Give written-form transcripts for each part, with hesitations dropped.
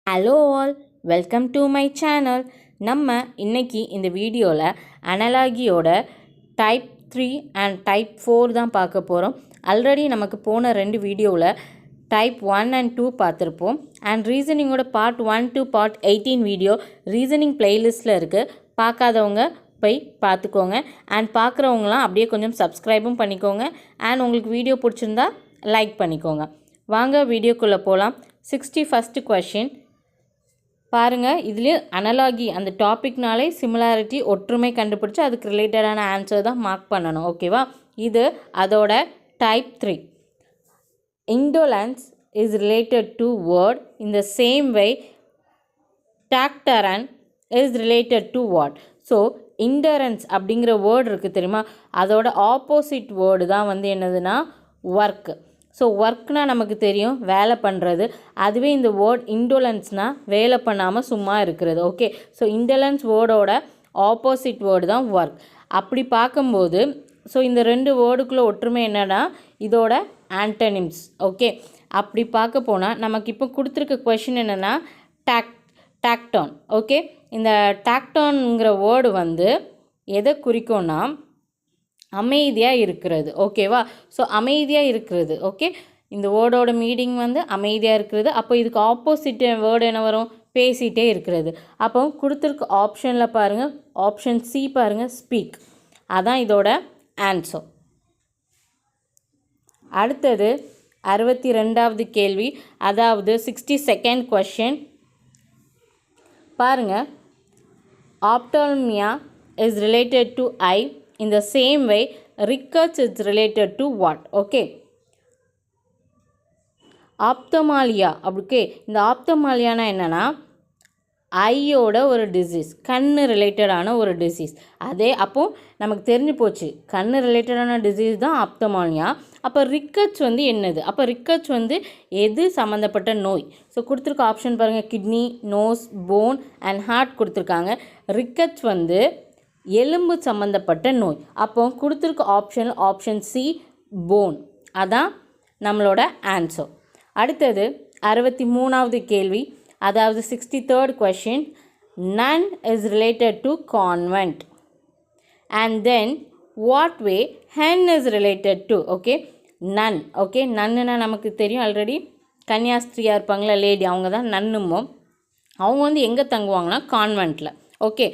Hello all, welcome to my channel. நம்ம இன்னைக்கு இந்த வீடியோவில் அனலாகியோட டைப் 3 அண்ட் டைப் 4 தான் பார்க்க போகிறோம். ஆல்ரெடி நமக்கு போன 2 வீடியோவில் டைப் 1 அண்ட் 2 பார்த்துருப்போம். அண்ட் ரீசனிங்கோட part 1 to part 18 video reasoning பிளேலிஸ்ட்டில் இருக்குது. பார்க்காதவங்க போய் பார்த்துக்கோங்க. அண்ட் பார்க்குறவங்களாம் அப்படியே கொஞ்சம் சப்ஸ்கிரைபும் பண்ணிக்கோங்க. அண்ட் உங்களுக்கு வீடியோ பிடிச்சிருந்தா லைக் பண்ணிக்கோங்க. வாங்க வீடியோக்குள்ளே போகலாம். 61st கொஷின் பாருங்கள். இதுலேயே அனலாகி அந்த டாபிக்னாலே சிமிலாரிட்டி ஒற்றுமை கண்டுபிடிச்சி அதுக்கு ரிலேட்டடான ஆன்சர் தான் மார்க் பண்ணணும். ஓகேவா? இது அதோட type 3. indolence is related to word in the same way tactaran is related to what? So indolence அப்படிங்கிற வேர்டு இருக்குது தெரியுமா, அதோட ஆப்போசிட் வேர்டு தான் வந்து என்னதுன்னா ஒர்க். ஸோ ஒர்க்னால் நமக்கு தெரியும் வேலை பண்ணுறது. அதுவே இந்த வேர்ட் இண்டோலன்ஸ்னால் வேலை பண்ணாமல் சும்மா இருக்கிறது. ஓகே, ஸோ இண்டோலன்ஸ் வேர்டோட ஆப்போசிட் வேர்டு தான் ஒர்க். அப்படி பார்க்கும்போது ஸோ இந்த 2 வேர்டுக்குள்ளே ஒற்றுமை என்னென்னா இதோட ஆன்டனிம்ஸ். ஓகே, அப்படி பார்க்க போனால் நமக்கு இப்போ கொடுத்துருக்க கொஷின் என்னென்னா டாக்டான். ஓகே, இந்த டாக்டான்ங்கிற வேர்டு வந்து எதை குறிக்கும்னா அமைதியாக இருக்கிறது. ஓகேவா? ஸோ அமைதியாக இருக்கிறது. ஓகே, இந்த வேர்டோட மீனிங் வந்து அமைதியாக இருக்கிறது. அப்போ இதுக்கு ஆப்போசிட் வேர்டு என்ன வரும்? பேசிகிட்டே இருக்கிறது. அப்போ கொடுத்துருக்க ஆப்ஷனில் பாருங்கள், ஆப்ஷன் சி பாருங்கள், ஸ்பீக். அதான் இதோட ஆன்சர். அடுத்தது 62வது கேள்வி, அதாவது 62nd கொஷின் பாருங்கள். ஆப்டால்மியா is related to eye in the same way rickets is related to what? Okay, ophthalmia. Okay, இந்த ஆப்தமாலியானா என்னென்னா ஐயோட ஒரு டிசீஸ், கண்ணு ரிலேட்டடான ஒரு டிசீஸ். அதே அப்போது நமக்கு தெரிஞ்சு போச்சு கண்ணு ரிலேட்டடான டிசீஸ் தான் ஆப்தமாலியா. அப்போ ரிக்கட்ஸ் வந்து என்னது? அப்போ ரிக்கட்ஸ் வந்து எது சம்மந்தப்பட்ட நோய்? ஸோ கொடுத்துருக்க ஆப்ஷன் பாருங்கள், kidney, nose, bone and heart கொடுத்துருக்காங்க. ரிக்கட்ஸ் வந்து எலும்பு சம்மந்தப்பட்ட நோய். அப்போ கொடுத்துருக்க ஆப்ஷன் சி போன். அதான் நம்மளோட ஆன்சர். அடுத்தது 63வது கேள்வி, அதாவது 63rd question. Nun is related to convent and then what way hen is related to? Okay, nun. Okay, நன்னுன்னா நமக்கு தெரியும் ஆல்ரெடி, கன்னியாஸ்திரியாக இருப்பாங்களா லேடி, அவங்க தான் நன்னுமோ. அவங்க வந்து எங்கே தங்குவாங்கன்னா கான்வென்ட்டில். ஓகே,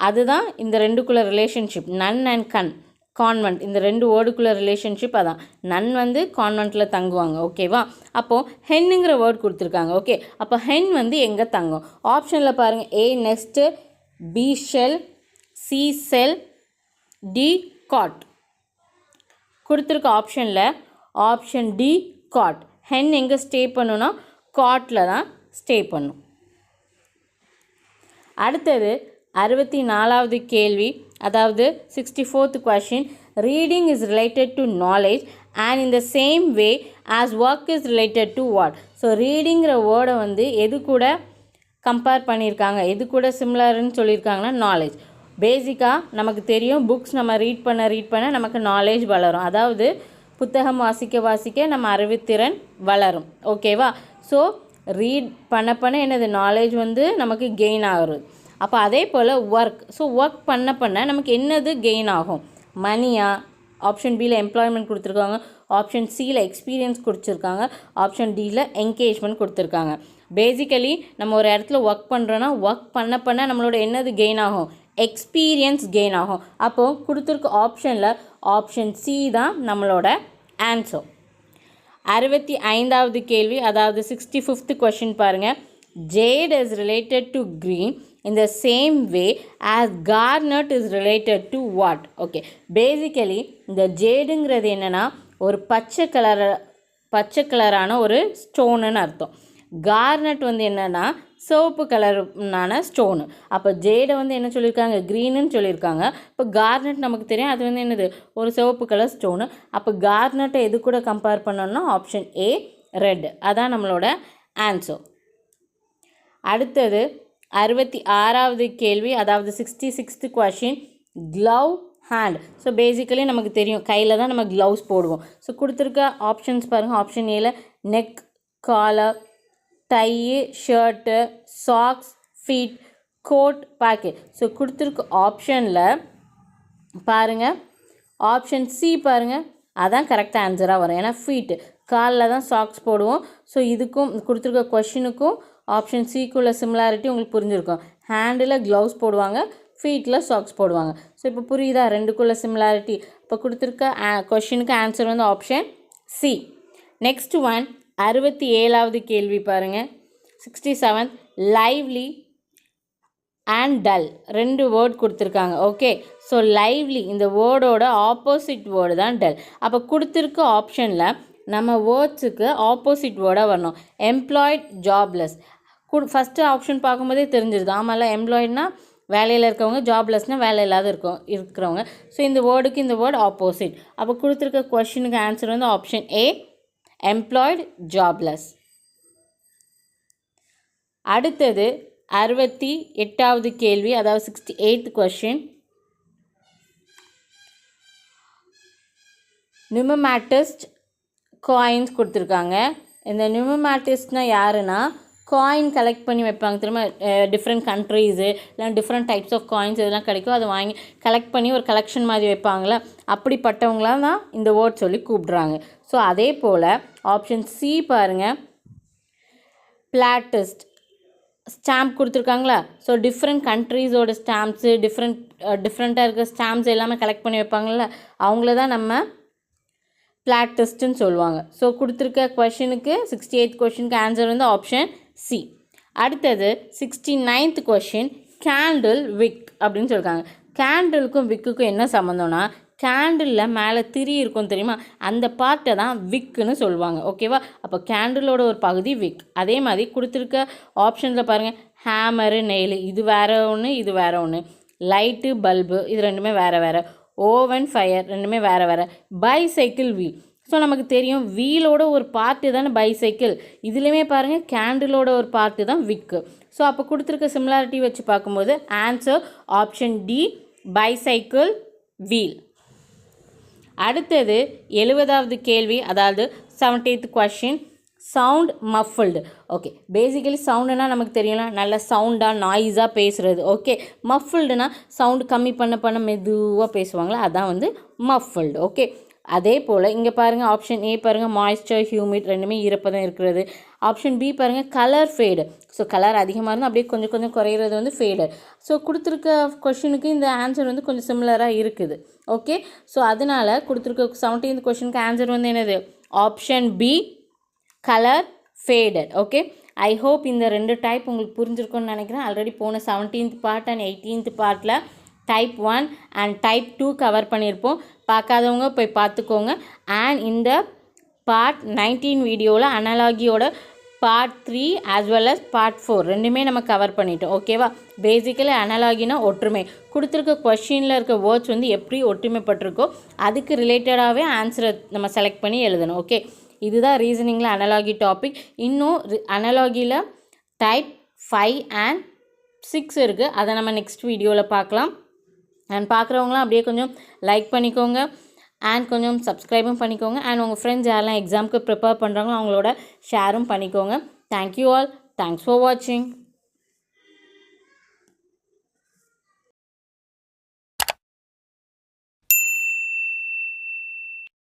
அதுதான் இந்த 2க்குள்ள ரிலேஷன்ஷிப், நன் அண்ட் கான்வென்ட். இந்த 2 வேர்டுக்குள்ள ரிலேஷன்ஷிப் அதான். நன் வந்து கான்வென்ட்டில் தங்குவாங்க. ஓகேவா? அப்போது ஹென்னுங்கிற வேர்டு கொடுத்துருக்காங்க. ஓகே, அப்போ ஹென் வந்து எங்கே தங்கும்? ஆப்ஷனில் பாருங்கள், ஏ நெஸ்ட்டு, பி ஷெல், சி செல், டி காட். கொடுத்துருக்க ஆப்ஷனில் ஆப்ஷன் டி காட். ஹென் எங்கே ஸ்டே பண்ணுன்னா காட்டில் தான் ஸ்டே பண்ணும். அடுத்தது 64வது கேள்வி, அதாவது 64th question. Reading is related to knowledge and in the same way as work is related to what? So ரீடிங்கிற வேர்டை வந்து எது கூட கம்பேர் பண்ணியிருக்காங்க, எது கூட சிமிலர்னு சொல்லியிருக்காங்கன்னா நாலேஜ். பேசிக்காக நமக்கு தெரியும், புக்ஸ் நம்ம ரீட் பண்ண நமக்கு நாலேஜ் வளரும். அதாவது புத்தகம் வாசிக்க நம்ம அறிவுத்திறன் வளரும். ஓகேவா? ஸோ ரீட் பண்ண என்னது நாலேஜ் வந்து நமக்கு கெயின் ஆகுறது. அப்போ அதே போல் ஒர்க். ஸோ ஒர்க் பண்ண நமக்கு என்னது கெயின் ஆகும்? மணியா? ஆப்ஷன் பியில் எம்ப்ளாய்மெண்ட் கொடுத்துருக்காங்க, ஆப்ஷன் சியில் எக்ஸ்பீரியன்ஸ் கொடுத்துருக்காங்க, ஆப்ஷன் டியில் என்கேஜ்மெண்ட் கொடுத்துருக்காங்க. பேசிக்கலி நம்ம ஒரு இடத்துல ஒர்க் பண்ணுறோன்னா ஒர்க் பண்ண நம்மளோட என்னது கெயின் ஆகும்? எக்ஸ்பீரியன்ஸ் கெயின் ஆகும். அப்போது கொடுத்துருக்க ஆப்ஷனில் ஆப்ஷன் சி தான் நம்மளோட ஆன்சர். 65வது கேள்வி, அதாவது 65th கொஷின் பாருங்கள். Jade is related to green in the same way as garnet is related to what? Okay, basically இந்த ஜேடுங்கிறது என்னென்னா ஒரு பச்சை கலரான ஒரு ஸ்டோனுன்னு அர்த்தம். கார்னட் வந்து என்னென்னா சிவப்பு கலரான ஸ்டோனு. அப்போ ஜேடை வந்து என்ன சொல்லியிருக்காங்க? க்ரீனுன்னு சொல்லியிருக்காங்க. இப்போ கார்னட் நமக்கு தெரியும், அது வந்து என்னது? ஒரு சிவப்பு கலர் ஸ்டோனு. அப்போ கார்னட்டை எது கூட கம்பேர் பண்ணோன்னா ஆப்ஷன் ஏ ரெட். அதான் நம்மளோட ஆன்சர். அடுத்தது 66வது கேள்வி, அதாவது 66th question. Glove hand. So basically நமக்கு தெரியும் கையில் தான் நம்ம க்ளவுஸ் போடுவோம். ஸோ கொடுத்துருக்க ஆப்ஷன்ஸ் பாருங்கள். ஆப்ஷன் ஏல neck, collar, tie, shirt, socks, feet, coat, pocket. So கொடுத்துருக்க ஆப்ஷனில் பாருங்கள், ஆப்ஷன் சி பாருங்கள், அதான் கரெக்டாக ஆன்சராக வரும். ஏன்னா ஃபீட்டு காலில் தான் சாக்ஸ் போடுவோம். ஸோ இதுக்கும் கொடுத்துருக்க கொஷினுக்கும் ஆப்ஷன் சிக்குள்ள சிமிலாரிட்டி உங்களுக்கு புரிஞ்சிருக்கும். ஹேண்டில் க்ளவுஸ் போடுவாங்க, ஃபீட்டில் சாக்ஸ் போடுவாங்க. ஸோ இப்போ புரியுதா ரெண்டுக்குள்ள சிமிலாரிட்டி? இப்போ கொடுத்துருக்க கொஷினுக்கு ஆன்சர் வந்து ஆப்ஷன் சி. நெக்ஸ்ட் ஒன் 67வது கேள்வி பாருங்கள். 67 லைவ்லி அண்ட் டல் ரெண்டு வேர்ட் கொடுத்துருக்காங்க. ஓகே, ஸோ லைவ்லி இந்த வேர்டோட ஆப்போசிட் வேர்டு தான் டல். அப்போ கொடுத்துருக்க ஆப்ஷனில் நம்ம வேர்ட்ஸுக்கு ஆப்போசிட் வேர்டாக வரணும். Employed, jobless. ஃபஸ்ட்டு ஆப்ஷன் பார்க்கும்போதே தெரிஞ்சிருது. ஆமாம்ல, எம்ப்ளாய்ட்னா வேலையில் இருக்கவங்க, ஜாப்லெஸ்னால் வேலை இல்லாத இருக்கிறவங்க. ஸோ இந்த வேர்டுக்கு இந்த வேர்டு ஆப்போசிட். அப்போ கொடுத்துருக்க கொஷினுக்கு ஆன்சர் வந்து ஆப்ஷன் ஏ, எம்ப்ளாய்டு, ஜாப்லெஸ். அடுத்தது 68வது கேள்வி, அதாவது 68th கொஷின். நியூமமேட்டிஸ்ட் காயின்ஸ் கொடுத்துருக்காங்க. இந்த நியூமமேட்டிஸ்ட்னால் யாருன்னா காயின் கலெக்ட் பண்ணி வைப்பாங்க திரும்ப. டிஃப்ரெண்ட் கண்ட்ரீஸு இல்லை டிஃப்ரெண்ட் டைப்ஸ் ஆஃப் காயின்ஸ் இதெல்லாம் கிடைக்கும், அதை வாங்கி கலெக்ட் பண்ணி ஒரு கலெக்ஷன் மாதிரி வைப்பாங்களே, அப்படிப்பட்டவங்களாம் தான் இந்த வேர்ட் சொல்லி கூப்பிட்றாங்க. ஸோ அதே போல் ஆப்ஷன் சி பாருங்கள், பிளாட்டிஸ்ட். ஸ்டாம்ப் கொடுத்துருக்காங்களா? ஸோ டிஃப்ரெண்ட் கண்ட்ரீஸோட ஸ்டாம்ப்ஸு, டிஃப்ரெண்ட்டாக இருக்கிற ஸ்டாம்ப்ஸ் எல்லாமே கலெக்ட் பண்ணி வைப்பாங்கள்ல, அவங்கள தான் நம்ம பிளாட்டிஸ்ட்டுன்னு சொல்லுவாங்க. ஸோ கொடுத்துருக்க கொஷினுக்கு 68th கொஷினுக்கு ஆன்சர் வந்து ஆப்ஷன் சி. அடுத்தது 69th கொஷின் கேண்டில், விக் அப்படின்னு சொல்லியிருக்காங்க. கேண்டிலுக்கும் விக்குக்கும் என்ன சம்மந்தம்னா, கேண்டிலில் மேலே திரி இருக்கும் தெரியுமா, அந்த பார்ட்டை தான் விக்குன்னு சொல்லுவாங்க. ஓகேவா? அப்போ கேண்டிலோட ஒரு பகுதி விக். அதே மாதிரி கொடுத்துருக்க ஆப்ஷனில் பாருங்கள், ஹேமரு, நெயில் இது வேறு ஒன்று, இது வேறு ஒன்று. லைட்டு, பல்பு இது ரெண்டுமே வேறு வேறு. ஓவன், ஃபயர் ரெண்டுமே வேறு வேறு. Bicycle, wheel. ஸோ நமக்கு தெரியும் வீலோட ஒரு பார்ட்டு தானே பைசைக்கிள். இதுலேயுமே பாருங்கள் கேண்டிலோட ஒரு பார்ட்டு தான் விக்கு. ஸோ அப்போ கொடுத்துருக்க சிமிலாரிட்டி வச்சு பார்க்கும்போது answer option D, bicycle, wheel. அடுத்தது 70வது கேள்வி, அதாவது 70th question. Sound muffled. Okay, basically சவுண்டுனா நமக்கு தெரியல, நல்ல சவுண்டாக நாய்ஸாக பேசுகிறது. ஓகே, மஃபிள்டுனா சவுண்டு கம்மி பண்ண மெதுவாக பேசுவாங்களா, அதான் வந்து மஃபிள்டு. ஓகே, அதே போல் இங்கே பாருங்கள் ஆப்ஷன் ஏ பாருங்கள், மாய்ஸ்சர், ஹியூமிட் ரெண்டுமே ஈரப்பதம் இருக்கிறது. ஆப்ஷன் பி பாருங்கள், கலர் ஃபேடு. ஸோ கலர் அதிகமாக இருந்தால் அப்படியே கொஞ்சம் கொஞ்சம் குறையிறது வந்து ஃபேடு. ஸோ கொடுத்துருக்க கொஷினுக்கு இந்த ஆன்சர் வந்து கொஞ்சம் சிமிலராக இருக்குது. ஓகே, ஸோ அதனால் கொடுத்துருக்க 17th கொஷினுக்கு ஆன்சர் வந்து என்னது, option B, colour faded. Okay, I hope இந்த ரெண்டு டைப் உங்களுக்கு புரிஞ்சிருக்கும்னு நினைக்கிறேன். ஆல்ரெடி போன 17th பார்ட் அண்ட் 18th பார்ட்டில் டைப் 1 அண்ட் டைப் 2 கவர் பண்ணியிருப்போம். பார்க்காதவங்க போய் பார்த்துக்கோங்க. அண்ட் இந்த பார்ட் 19 வீடியோவில் அனலாகியோட part 3 as well as part 4 ரெண்டுமே நம்ம கவர் பண்ணிட்டோம். ஓகேவா? பேசிக்கலி அனலாகினா ஒற்றுமை. கொடுத்துருக்க கொஷினில் இருக்க வேர்ட்ஸ் வந்து எப்படி ஒற்றுமைப்பட்டிருக்கோ அதுக்கு ரிலேட்டடாகவே ஆன்சரை நம்ம செலக்ட் பண்ணி எழுதணும். ஓகே, இதுதான் ரீசனிங்கில் அனலாகி டாபிக். இன்னும் அனலாகியில் டைப் 5 அண்ட் 6 இருக்குது, அதை நம்ம நெக்ஸ்ட் வீடியோவில் பார்க்கலாம். அண்ட் பார்க்குறவங்களாம் அப்படியே கொஞ்சம் லைக் பண்ணிக்கோங்க அண்ட் கொஞ்சம் சப்ஸ்கிரைபும் பண்ணிக்கோங்க. அண்ட் உங்கள் ஃப்ரெண்ட்ஸ் யாரெல்லாம் எக்ஸாமுக்கு ப்ரிப்பேர் பண்ணுறாங்களோ அவங்களோட ஷேரும் பண்ணிக்கோங்க. Thank you all. தேங்க்ஸ் ஃபார் வாட்சிங்.